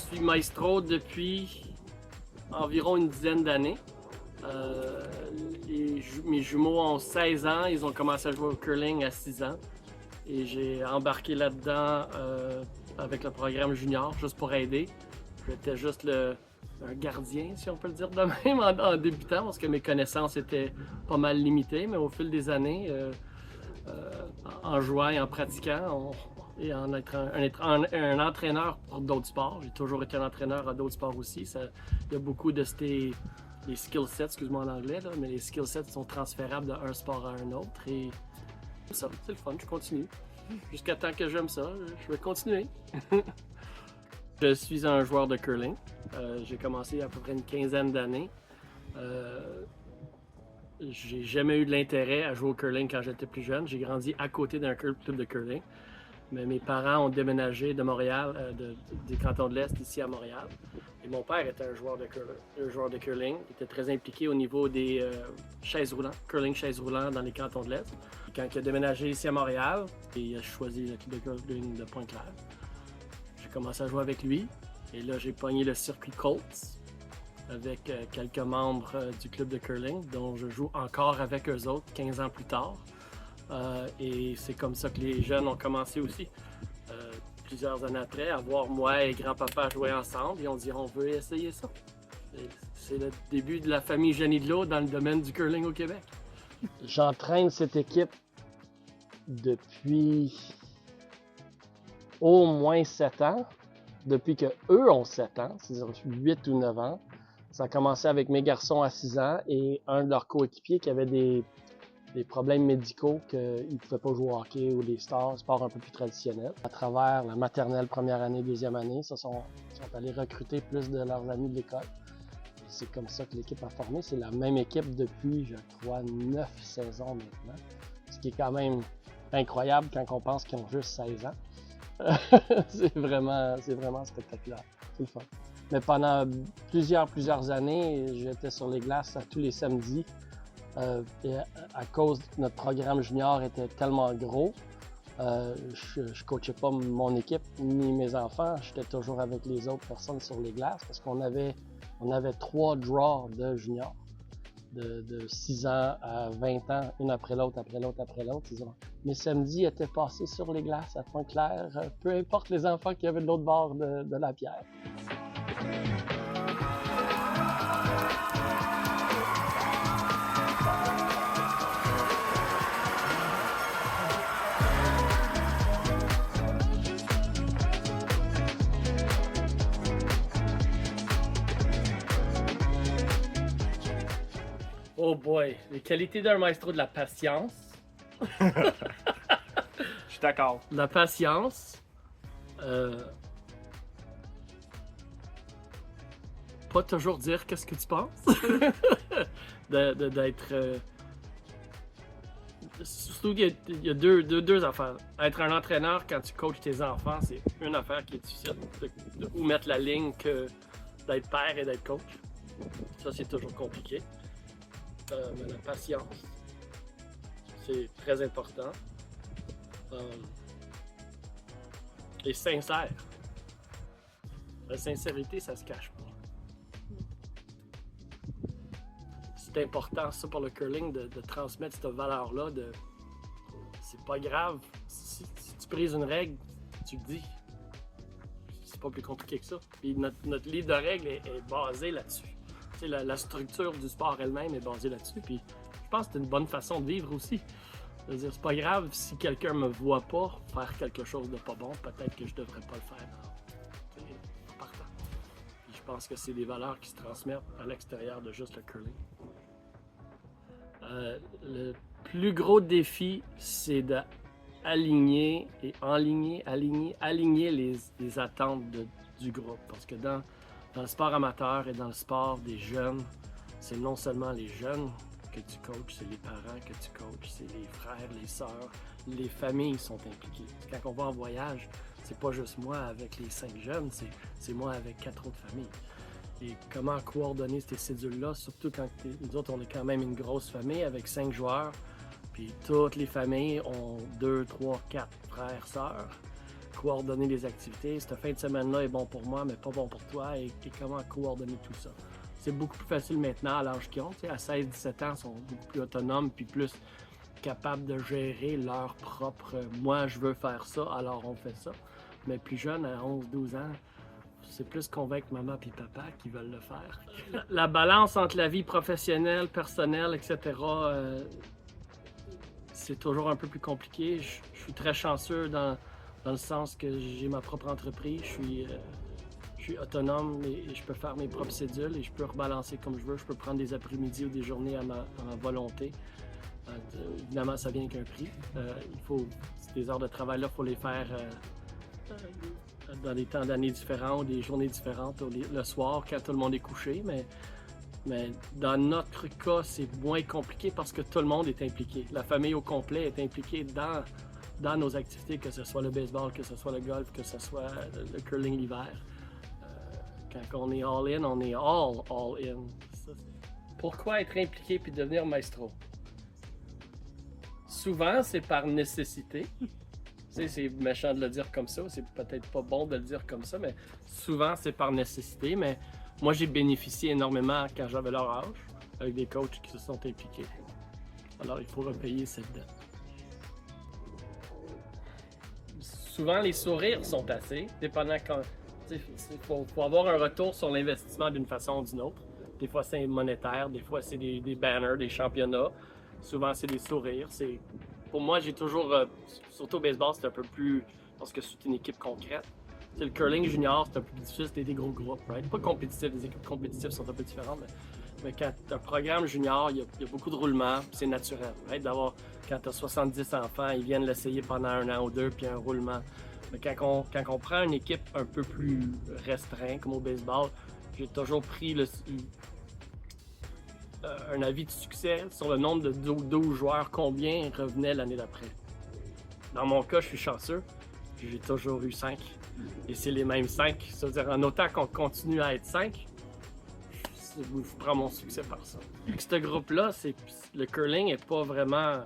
suis maestro depuis environ une dizaine d'années. Mes jumeaux ont 16 ans, ils ont commencé à jouer au curling à 6 ans. Et j'ai embarqué là-dedans avec le programme junior, juste pour aider. J'étais juste un gardien, si on peut le dire de même, en débutant, parce que mes connaissances étaient pas mal limitées. Mais au fil des années, en jouant et en pratiquant, et en être un entraîneur pour d'autres sports. J'ai toujours été un entraîneur à d'autres sports aussi. Il y a beaucoup de les skill sets, excuse-moi en anglais, là, mais les skill sets sont transférables d'un sport à un autre. Et ça, c'est le fun, je continue. Jusqu'à temps que j'aime ça, je vais continuer. Je suis un joueur de curling. J'ai commencé il y a à peu près une quinzaine d'années. J'ai jamais eu de l'intérêt à jouer au curling quand j'étais plus jeune. J'ai grandi à côté d'un club de curling. Mais mes parents ont déménagé de Montréal, des cantons de l'Est, ici à Montréal. Et mon père était un joueur de curling. Il était très impliqué au niveau des chaises roulantes, curling chaises roulantes dans les cantons de l'Est. Quand il a déménagé ici à Montréal, il a choisi le club de curling de Pointe-Claire. J'ai commencé à jouer avec lui. Et là, j'ai pogné le circuit Colts avec quelques membres du club de curling, dont je joue encore avec eux autres 15 ans plus tard. Et c'est comme ça que les jeunes ont commencé aussi. Plusieurs années après, à voir moi et grand-papa jouer ensemble, et on dit on veut essayer ça. C'est le début de la famille Janidlo dans le domaine du curling au Québec. J'entraîne cette équipe depuis au moins 7 ans. Depuis qu'eux ont 7 ans, c'est-à-dire 8 ou 9 ans. Ça a commencé avec mes garçons à 6 ans et un de leurs coéquipiers qui avait des problèmes médicaux qu'ils ne pouvaient pas jouer au hockey ou les sports un peu plus traditionnels. À travers la maternelle, première année, deuxième année, ils sont allés recruter plus de leurs amis de l'école. C'est comme ça que l'équipe a formé. C'est la même équipe depuis, je crois, 9 saisons maintenant. Ce qui est quand même incroyable quand on pense qu'ils ont juste 16 ans. c'est vraiment spectaculaire. C'est le fun. Mais pendant plusieurs années, j'étais sur les glaces tous les samedis. Et à cause que notre programme junior était tellement gros, je coachais pas mon équipe ni mes enfants. J'étais toujours avec les autres personnes sur les glaces parce qu'on avait 3 draws de juniors. De 6 ans à 20 ans, une après l'autre. Mes samedis étaient passés sur les glaces à Pointe-Claire, peu importe les enfants qui avaient de l'autre bord de la pierre. Oh boy, les qualités d'un maestro de la patience. Je suis d'accord. La patience. Pas toujours dire qu'est-ce que tu penses. D'être. Surtout qu'il y a deux affaires. Être un entraîneur quand tu coaches tes enfants, c'est une affaire qui est difficile. De où mettre la ligne que d'être père et d'être coach. Ça, c'est toujours compliqué. Mais la patience, c'est très important. Et sincère. La sincérité, ça se cache pas. C'est important, ça, pour le curling, de transmettre cette valeur-là. C'est pas grave. Si tu brises une règle, tu le dis. C'est pas plus compliqué que ça. Puis notre livre de règles est basé là-dessus. La structure du sport elle-même est basée là-dessus. Puis je pense que c'est une bonne façon de vivre aussi. C'est pas grave si quelqu'un me voit pas faire quelque chose de pas bon, peut-être que je devrais pas le faire en partant. Puis je pense que c'est des valeurs qui se transmettent à l'extérieur de juste le curling. Le plus gros défi, c'est d'aligner et aligner les attentes du groupe. Parce que dans le sport amateur et dans le sport des jeunes, c'est non seulement les jeunes que tu coaches, c'est les parents que tu coaches, c'est les frères, les sœurs, les familles sont impliquées. Quand on va en voyage, c'est pas juste moi avec les 5 jeunes, c'est moi avec 4 autres familles. Et comment coordonner ces cédules-là, surtout quand nous autres, on est quand même une grosse famille avec 5 joueurs, puis toutes les familles ont 2, 3, 4 frères, sœurs. coordonner les activités. Cette fin de semaine-là est bon pour moi, mais pas bon pour toi. Et comment coordonner tout ça. C'est beaucoup plus facile maintenant à l'âge qu'ils ont. À 16-17 ans, ils sont beaucoup plus autonomes puis plus capables de gérer leur propre « moi, je veux faire ça, alors on fait ça ». Mais plus jeune, à 11-12 ans, c'est plus convaincre maman et papa qui veulent le faire. La balance entre la vie professionnelle, personnelle, etc., c'est toujours un peu plus compliqué. Je suis très chanceux dans le sens que j'ai ma propre entreprise. Je suis autonome et je peux faire mes propres cédules et je peux rebalancer comme je veux. Je peux prendre des après-midi ou des journées à ma volonté. Évidemment, ça vient avec un prix. Ces heures de travail-là, il faut les faire dans des temps d'année différents ou des journées différentes, le soir quand tout le monde est couché. Mais dans notre cas, c'est moins compliqué parce que tout le monde est impliqué. La famille au complet est impliquée dans nos activités, que ce soit le baseball, que ce soit le golf, que ce soit le curling l'hiver. Quand on est all-in, on est all-in. Pourquoi être impliqué puis devenir maestro? Souvent, c'est par nécessité. C'est méchant de le dire comme ça, c'est peut-être pas bon de le dire comme ça, mais souvent, c'est par nécessité. Mais moi, j'ai bénéficié énormément quand j'avais leur âge, avec des coachs qui se sont impliqués. Alors, il faut repayer cette dette. Souvent, les sourires sont assez, dépendant quand... Il faut avoir un retour sur l'investissement d'une façon ou d'une autre. Des fois, c'est monétaire, des fois, c'est des banners, des championnats. Souvent, c'est des sourires. Pour moi, j'ai toujours, surtout au baseball, c'est un peu plus, parce que c'est une équipe concrète. Le curling junior, c'est un peu plus difficile, c'était des gros groupes, right? Pas compétitifs, les équipes compétitives sont un peu différentes, mais quand tu as un programme junior, il y a beaucoup de roulements, c'est naturel, right? Quand tu as 70 enfants, ils viennent l'essayer pendant 1 an ou 2, puis un roulement. Mais quand on prend une équipe un peu plus restreinte, comme au baseball, j'ai toujours pris un avis de succès sur le nombre de 12 joueurs, combien revenaient l'année d'après. Dans mon cas, je suis chanceux, j'ai toujours eu 5. Et c'est les mêmes 5. C'est-à-dire, en autant qu'on continue à être 5, je prends mon succès par ça. Avec ce groupe-là, le curling n'est pas vraiment...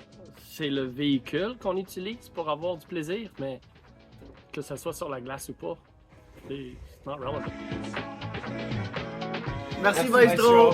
C'est le véhicule qu'on utilise pour avoir du plaisir, mais que ce soit sur la glace ou pas, c'est not relevant. Merci Maestro!